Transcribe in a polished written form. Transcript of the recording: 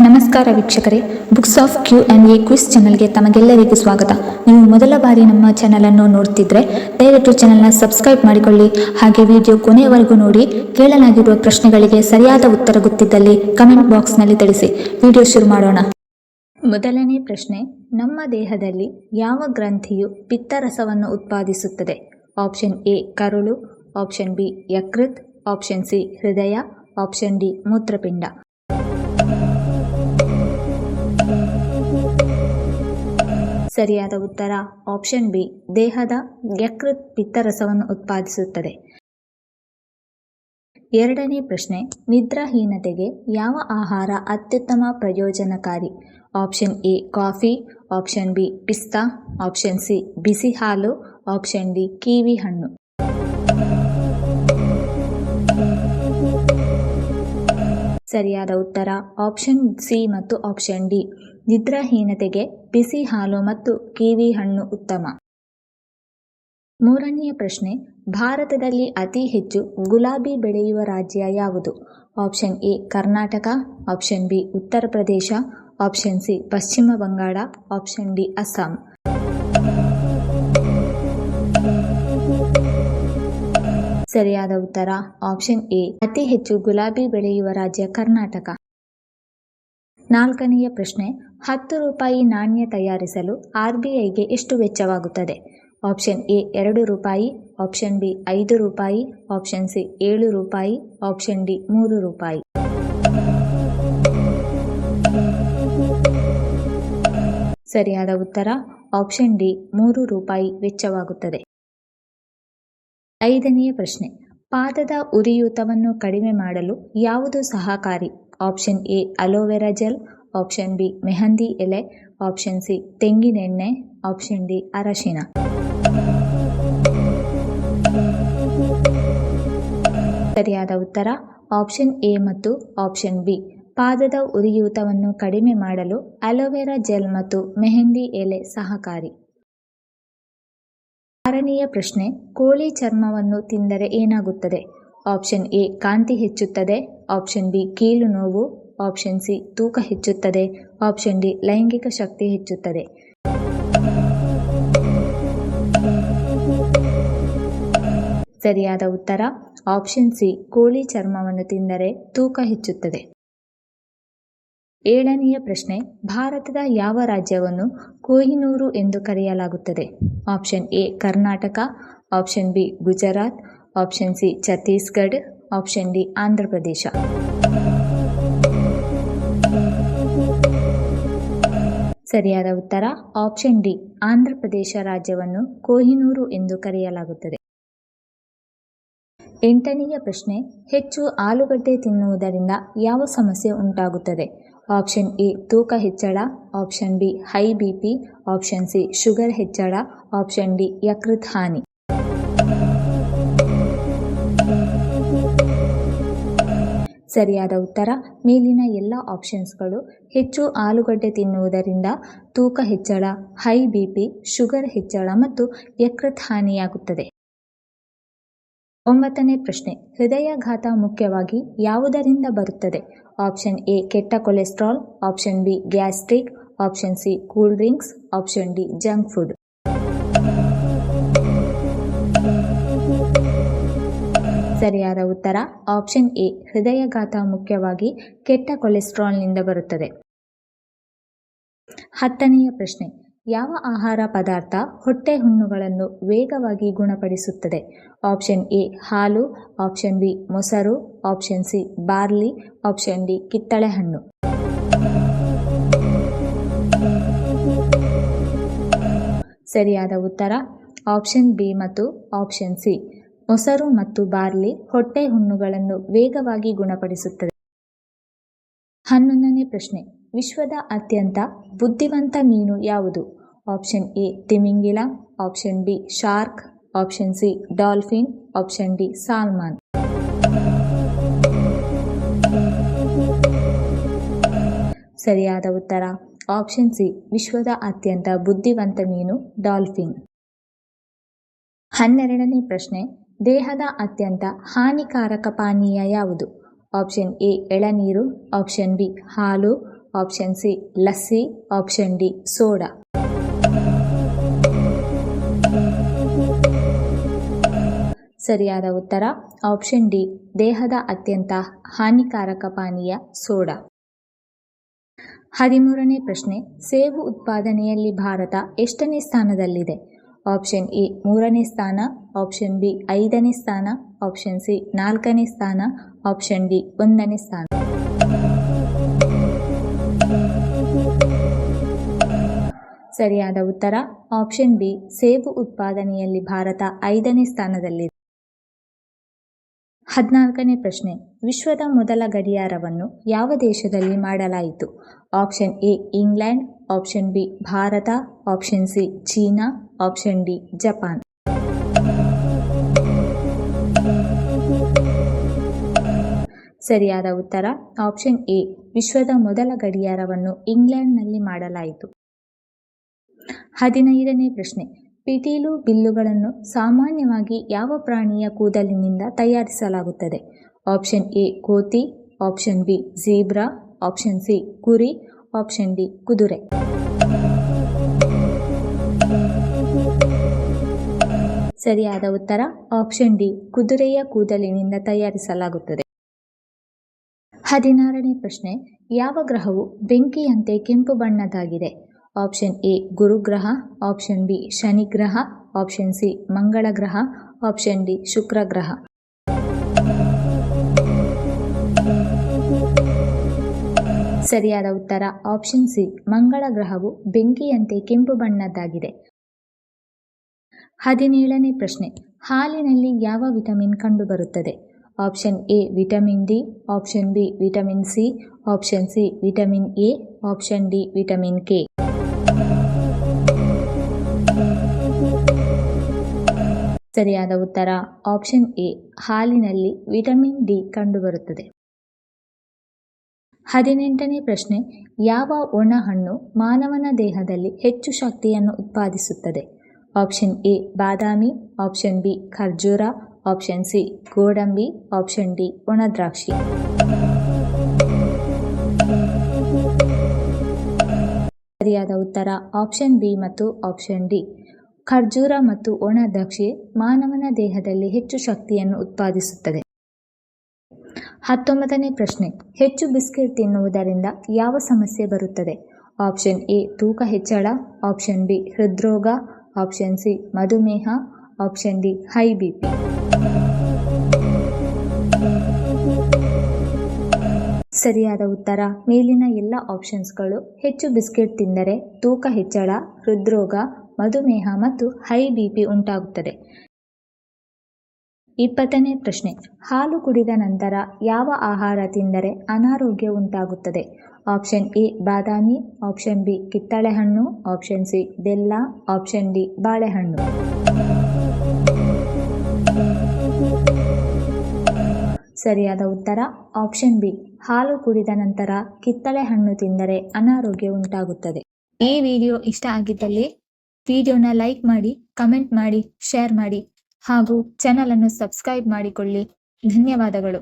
ನಮಸ್ಕಾರ ವೀಕ್ಷಕರೇ, books of Q&A quiz ಚಾನಲ್ಗೆ ತಮಗೆಲ್ಲರಿಗೂ ಸ್ವಾಗತ. ನೀವು ಮೊದಲ ಬಾರಿ ನಮ್ಮ ಚಾನಲನ್ನು ನೋಡ್ತಿದ್ರೆ ದಯವಿಟ್ಟು ಚಾನಲ್ನ ಸಬ್ಸ್ಕ್ರೈಬ್ ಮಾಡಿಕೊಳ್ಳಿ. ಹಾಗೆ ವಿಡಿಯೋ ಕೊನೆಯವರೆಗೂ ನೋಡಿ. ಕೇಳಲಾಗಿರುವ ಪ್ರಶ್ನೆಗಳಿಗೆ ಸರಿಯಾದ ಉತ್ತರ ಗೊತ್ತಿದ್ದಲ್ಲಿ ಕಮೆಂಟ್ ಬಾಕ್ಸ್ನಲ್ಲಿ ತಿಳಿಸಿ. ವಿಡಿಯೋ ಶುರು ಮಾಡೋಣ. ಮೊದಲನೇ ಪ್ರಶ್ನೆ, ನಮ್ಮ ದೇಹದಲ್ಲಿ ಯಾವ ಗ್ರಂಥಿಯು ಪಿತ್ತರಸವನ್ನು ಉತ್ಪಾದಿಸುತ್ತದೆ? ಆಪ್ಷನ್ ಎ ಕರುಳು, ಆಪ್ಷನ್ ಬಿ ಯಕೃತ್, ಆಪ್ಷನ್ ಸಿ ಹೃದಯ, ಆಪ್ಷನ್ ಡಿ ಮೂತ್ರಪಿಂಡ. ಸರಿಯಾದ ಉತ್ತರ ಆಪ್ಷನ್ ಬಿ, ದೇಹದ ಯಕೃತ್ ಪಿತ್ತರಸವನ್ನು ಉತ್ಪಾದಿಸುತ್ತದೆ. ಎರಡನೇ ಪ್ರಶ್ನೆ, ನಿದ್ರಾಹೀನತೆಗೆ ಯಾವ ಆಹಾರ ಅತ್ಯುತ್ತಮ ಪ್ರಯೋಜನಕಾರಿ? Option A coffee, option B ಪಿಸ್ತಾ, ಆಪ್ಷನ್ ಸಿ ಬಿಸಿ ಹಾಲು, ಆಪ್ಷನ್ ಡಿ ಕಿವಿ ಹಣ್ಣು. ಸರಿಯಾದ ಉತ್ತರ ಆಪ್ಷನ್ ಸಿ ಮತ್ತು ಆಪ್ಷನ್ ಡಿ. ನಿದ್ರಾಹೀನತೆಗೆ ಬಿಸಿ ಹಾಲು ಮತ್ತು ಕಿವಿ ಹಣ್ಣು ಉತ್ತಮ. ಮೂರನೆಯ ಪ್ರಶ್ನೆ, ಭಾರತದಲ್ಲಿ ಅತಿ ಹೆಚ್ಚು ಗುಲಾಬಿ ಬೆಳೆಯುವ ರಾಜ್ಯ ಯಾವುದು? Option A Karnataka, option B Uttar Pradesh, option C ಪಶ್ಚಿಮ ಬಂಗಾಳ, ಆಪ್ಷನ್ ಡಿ ಅಸ್ಸಾಂ. ಸರಿಯಾದ ಉತ್ತರ ಆಪ್ಷನ್ ಎ, ಅತಿ ಹೆಚ್ಚು ಗುಲಾಬಿ ಬೆಳೆಯುವ ರಾಜ್ಯ ಕರ್ನಾಟಕ. ನಾಲ್ಕನೆಯ ಪ್ರಶ್ನೆ, 10 ರೂಪಾಯಿ ನಾಣ್ಯ ತಯಾರಿಸಲು RBIಗೆ ಎಷ್ಟು ವೆಚ್ಚವಾಗುತ್ತದೆ? ಆಪ್ಷನ್ ಎ 2 ರೂಪಾಯಿ, ಆಪ್ಷನ್ ಬಿ 5 ರೂಪಾಯಿ, ಆಪ್ಷನ್ ಸಿ 7 ರೂಪಾಯಿ, ಆಪ್ಷನ್ ಡಿ 3 ರೂಪಾಯಿ. ಸರಿಯಾದ ಉತ್ತರ ಆಪ್ಷನ್ ಡಿ 3 ರೂಪಾಯಿ ವೆಚ್ಚವಾಗುತ್ತದೆ. ಐದನೆಯ ಪ್ರಶ್ನೆ, ಪಾದದ ಉರಿಯೂತವನ್ನು ಕಡಿಮೆ ಮಾಡಲು ಯಾವುದು ಸಹಕಾರಿ? Option A aloe vera gel, option B mehndi ಎಲೆ, ಆಪ್ಷನ್ ಸಿ ತೆಂಗಿನೆಣ್ಣೆ, ಆಪ್ಷನ್ ಡಿ ಅರಶಿನ. ಸರಿಯಾದ ಉತ್ತರ ಆಪ್ಷನ್ ಎ ಮತ್ತು ಆಪ್ಷನ್ ಬಿ. ಪಾದದ ಉರಿಯೂತವನ್ನು ಕಡಿಮೆ ಮಾಡಲು ಅಲೋವೆರಾ ಜೆಲ್ ಮತ್ತು ಮೆಹಂದಿ ಎಲೆ ಸಹಕಾರಿ. ಆರನೆಯ ಪ್ರಶ್ನೆ, ಕೋಳಿ ಚರ್ಮವನ್ನು ತಿಂದರೆ ಏನಾಗುತ್ತದೆ? ಆಪ್ಷನ್ ಎ ಕಾಂತಿ ಹೆಚ್ಚುತ್ತದೆ, ಆಪ್ಷನ್ ಬಿ ಕೀಲು ನೋವು, ಆಪ್ಷನ್ ಸಿ ತೂಕ ಹೆಚ್ಚುತ್ತದೆ, ಆಪ್ಷನ್ ಡಿ ಲೈಂಗಿಕ ಶಕ್ತಿ ಹೆಚ್ಚುತ್ತದೆ. ಸರಿಯಾದ ಉತ್ತರ ಆಪ್ಷನ್ ಸಿ, ಕೋಳಿ ಚರ್ಮವನ್ನು ತಿಂದರೆ ತೂಕ ಹೆಚ್ಚುತ್ತದೆ. ಏಳನೆಯ ಪ್ರಶ್ನೆ, ಭಾರತದ ಯಾವ ರಾಜ್ಯವನ್ನು ಕೊಹಿನೂರು ಎಂದು ಕರೆಯಲಾಗುತ್ತದೆ? Option A Karnataka, option B Gujarat, option C Chhattisgarh, option D Andhra Pradesh. ಸರಿಯಾದ ಉತ್ತರ ಆಪ್ಷನ್ ಡಿ, ಆಂಧ್ರ ಪ್ರದೇಶ ರಾಜ್ಯವನ್ನು ಕೊಹಿನೂರು ಎಂದು ಕರೆಯಲಾಗುತ್ತದೆ. ಎಂಟನೆಯ ಪ್ರಶ್ನೆ, ಹೆಚ್ಚು ಆಲೂಗಡ್ಡೆ ತಿನ್ನುವುದರಿಂದ ಯಾವ ಸಮಸ್ಯೆ ಉಂಟಾಗುತ್ತದೆ? ಆಪ್ಷನ್ ಎ ತೂಕ ಹೆಚ್ಚಳ, option be high BP, option C sugar ಹೆಚ್ಚಳ, ಆಪ್ಷನ್ ಡಿ ಯಕೃತ್ ಹಾನಿ. ಸರಿಯಾದ ಉತ್ತರ ಮೇಲಿನ ಎಲ್ಲ ಆಪ್ಷನ್ಸ್ಗಳು ಹೆಚ್ಚು ಆಲೂಗಡ್ಡೆ ತಿನ್ನುವುದರಿಂದ ತೂಕ ಹೆಚ್ಚಳ, ಹೈ BP, ಶುಗರ್ ಹೆಚ್ಚಳ ಮತ್ತು ಯಕೃತ್ ಹಾನಿಯಾಗುತ್ತದೆ. ಒಂಬತ್ತನೇ ಪ್ರಶ್ನೆ, ಹೃದಯಾಘಾತ ಮುಖ್ಯವಾಗಿ ಯಾವುದರಿಂದ ಬರುತ್ತದೆ? ಆಪ್ಷನ್ ಎ ಕೆಟ್ಟ cholesterol, option B gastric, option C cool drinks, option D junk food. ಸರಿಯಾದ ಉತ್ತರ ಆಪ್ಷನ್ ಎ, ಹೃದಯಾಘಾತ ಮುಖ್ಯವಾಗಿ ಕೆಟ್ಟ ಕೊಲೆಸ್ಟ್ರಾಲ್ನಿಂದ ಬರುತ್ತದೆ. ಹತ್ತನೆಯ ಪ್ರಶ್ನೆ, ಯಾವ ಆಹಾರ ಪದಾರ್ಥ ಹೊಟ್ಟೆ ಹುಣ್ಣುಗಳನ್ನು ವೇಗವಾಗಿ ಗುಣಪಡಿಸುತ್ತದೆ? ಆಪ್ಷನ್ ಎ ಹಾಲು, ಆಪ್ಷನ್ ಬಿ ಮೊಸರು, option C barley, option D ಕಿತ್ತಳೆ ಹಣ್ಣು. ಸರಿಯಾದ ಉತ್ತರ ಆಪ್ಷನ್ ಬಿ ಮತ್ತು ಆಪ್ಷನ್ ಸಿ. ಮೊಸರು ಮತ್ತು ಬಾರ್ಲಿ ಹೊಟ್ಟೆ ಹುಣ್ಣುಗಳನ್ನು ವೇಗವಾಗಿ ಗುಣಪಡಿಸುತ್ತದೆ. 11ನೇ ಪ್ರಶ್ನೆ, ವಿಶ್ವದ ಅತ್ಯಂತ ಬುದ್ಧಿವಂತ ಮೀನು ಯಾವುದು? ಆಪ್ಷನ್ ಎ ತಿಮಿಂಗಿಲ, option B shark, option C dolphin, option D salmon. ಸರಿಯಾದ ಉತ್ತರ ಆಪ್ಷನ್ ಸಿ, ವಿಶ್ವದ ಅತ್ಯಂತ ಬುದ್ಧಿವಂತ ಮೀನು ಡಾಲ್ಫಿನ್. 12ನೇ ಪ್ರಶ್ನೆ, ದೇಹದ ಅತ್ಯಂತ ಹಾನಿಕಾರಕ ಪಾನೀಯ ಯಾವುದು? ಆಪ್ಷನ್ ಎ ಎಳನೀರು, ಆಪ್ಷನ್ ಬಿ ಹಾಲು, option C lassi, option D soda. ಸರಿಯಾದ ಉತ್ತರ ಆಪ್ಷನ್ ಡಿ ದೇಹದ ಅತ್ಯಂತ ಹಾನಿಕಾರಕ ಪಾನೀಯ ಸೋಡಾ. 13ನೇ ಪ್ರಶ್ನೆ, ಸೇಬು ಉತ್ಪಾದನೆಯಲ್ಲಿ ಭಾರತ ಎಷ್ಟನೇ ಸ್ಥಾನದಲ್ಲಿದೆ? ಆಪ್ಷನ್ ಎ 3ನೇ ಸ್ಥಾನ, ಆಪ್ಷನ್ ಬಿ 5ನೇ ಸ್ಥಾನ, ಆಪ್ಷನ್ ಸಿ 4ನೇ ಸ್ಥಾನ, ಆಪ್ಷನ್ ಡಿ 1ನೇ ಸ್ಥಾನ. ಸರಿಯಾದ ಉತ್ತರ ಆಪ್ಷನ್ ಬಿ ಸೇಬು ಉತ್ಪಾದನೆಯಲ್ಲಿ ಭಾರತ 5ನೇ ಸ್ಥಾನದಲ್ಲಿದೆ. 14ನೇ ಪ್ರಶ್ನೆ, ವಿಶ್ವದ ಮೊದಲ ಗಡಿಯಾರವನ್ನು ಯಾವ ದೇಶದಲ್ಲಿ ಮಾಡಲಾಯಿತು? Option A England, option B Bharat, option C China, option D Japan. ಸರಿಯಾದ ಉತ್ತರ ಆಪ್ಷನ್ ಎ ವಿಶ್ವದ ಮೊದಲ ಗಡಿಯಾರವನ್ನು ಇಂಗ್ಲೆಂಡ್ನಲ್ಲಿ ಮಾಡಲಾಯಿತು. 15ನೇ ಪ್ರಶ್ನೆ, ಪಿಟೀಲು ಬಿಲ್ಲುಗಳನ್ನು ಸಾಮಾನ್ಯವಾಗಿ ಯಾವ ಪ್ರಾಣಿಯ ಕೂದಲಿನಿಂದ ತಯಾರಿಸಲಾಗುತ್ತದೆ? ಆಪ್ಷನ್ ಎ ಕೋತಿ, option B zebra, option C ಕುರಿ, ಆಪ್ಷನ್ ಡಿ ಕುದುರೆ. ಸರಿಯಾದ ಉತ್ತರ ಆಪ್ಷನ್ ಡಿ ಕುದುರೆಯ ಕೂದಲಿನಿಂದ ತಯಾರಿಸಲಾಗುತ್ತದೆ. 16ನೇ ಪ್ರಶ್ನೆ, ಯಾವ ಗ್ರಹವು ಬೆಂಕಿಯಂತೆ ಕೆಂಪು ಬಣ್ಣದ್ದಾಗಿದೆ? ಆಪ್ಷನ್ ಎ ಗುರುಗ್ರಹ, ಆಪ್ಷನ್ ಬಿ ಶನಿ ಗ್ರಹ, ಆಪ್ಷನ್ ಸಿ ಮಂಗಳ ಗ್ರಹ, ಆಪ್ಷನ್ ಡಿ ಶುಕ್ರ ಗ್ರಹ. ಸರಿಯಾದ ಉತ್ತರ ಆಪ್ಷನ್ ಸಿ ಮಂಗಳ ಗ್ರಹವು ಬೆಂಕಿಯಂತೆ ಕೆಂಪು ಬಣ್ಣದ್ದಾಗಿದೆ. 17ನೇ ಪ್ರಶ್ನೆ, ಹಾಲಿನಲ್ಲಿ ಯಾವ ವಿಟಮಿನ್ ಕಂಡುಬರುತ್ತದೆ? Option A vitamin D, option B vitamin C, option C vitamin A, option D vitamin K. ಸರಿಯಾದ ಉತ್ತರ ಆಪ್ಷನ್ ಎ ಹಾಲಿನಲ್ಲಿ ವಿಟಮಿನ್ ಡಿ ಕಂಡುಬರುತ್ತದೆ. 18ನೇ ಪ್ರಶ್ನೆ, ಯಾವ ಒಣ ಹಣ್ಣು ಮಾನವನ ದೇಹದಲ್ಲಿ ಹೆಚ್ಚು ಶಕ್ತಿಯನ್ನು ಉತ್ಪಾದಿಸುತ್ತದೆ? Option A Badami, option B ಖರ್ಜೂರ, ಆಪ್ಷನ್ ಸಿ ಗೋಡಂಬಿ, ಆಪ್ಷನ್ ಡಿ ಒಣ ದ್ರಾಕ್ಷಿ. ಸರಿಯಾದ ಉತ್ತರ ಆಪ್ಷನ್ ಬಿ ಮತ್ತು ಆಪ್ಷನ್ ಡಿ. ಖರ್ಜೂರ ಮತ್ತು ಒಣ ದ್ರಾಕ್ಷಿ ಮಾನವನ ದೇಹದಲ್ಲಿ ಹೆಚ್ಚು ಶಕ್ತಿಯನ್ನು ಉತ್ಪಾದಿಸುತ್ತದೆ. 19ನೇ ಪ್ರಶ್ನೆ, ಹೆಚ್ಚು ಬಿಸ್ಕೆಟ್ ತಿನ್ನುವುದರಿಂದ ಯಾವ ಸಮಸ್ಯೆ ಬರುತ್ತದೆ? ಆಪ್ಷನ್ ಎ ತೂಕ ಹೆಚ್ಚಳ, ಆಪ್ಷನ್ ಬಿ ಹೃದ್ರೋಗ, ಆಪ್ಷನ್ ಸಿ ಮಧುಮೇಹ, ಆಪ್ಷನ್ ಡಿ ಹೈ ಬಿಪಿ. ಸರಿಯಾದ ಉತ್ತರ ಮೇಲಿನ ಎಲ್ಲ ಆಪ್ಷನ್ಸ್ಗಳು ಹೆಚ್ಚು ಬಿಸ್ಕೆಟ್ ತಿಂದರೆ ತೂಕ ಹೆಚ್ಚಳ, ಹೃದ್ರೋಗ, ಮಧುಮೇಹ ಮತ್ತು ಹೈ ಬಿಪಿ ಉಂಟಾಗುತ್ತದೆ. 20ನೇ ಪ್ರಶ್ನೆ, ಹಾಲು ಕುಡಿದ ನಂತರ ಯಾವ ಆಹಾರ ತಿಂದರೆ ಅನಾರೋಗ್ಯ ಉಂಟಾಗುತ್ತದೆ? Option A Badami, option B ಕಿತ್ತಳೆ ಹಣ್ಣು, ಆಪ್ಷನ್ ಸಿ ಬೆಲ್ಲ, ಆಪ್ಷನ್ ಡಿ ಬಾಳೆಹಣ್ಣು. ಸರಿಯಾದ ಉತ್ತರ ಆಪ್ಷನ್ ಬಿ ಹಾಲು ಕುಡಿದ ನಂತರ ಕಿತ್ತಳೆ ಹಣ್ಣು ತಿಂದರೆ ಅನಾರೋಗ್ಯ ಉಂಟಾಗುತ್ತದೆ. ಈ ವಿಡಿಯೋ ಇಷ್ಟ ಆಗಿದ್ದಲ್ಲಿ ವಿಡಿಯೋನ ಲೈಕ್ ಮಾಡಿ, ಕಮೆಂಟ್ ಮಾಡಿ, ಶೇರ್ ಮಾಡಿ ಹಾಗೂ ಚಾನಲ್ ಅನ್ನು ಸಬ್ಸ್ಕ್ರೈಬ್ ಮಾಡಿಕೊಳ್ಳಿ. ಧನ್ಯವಾದಗಳು.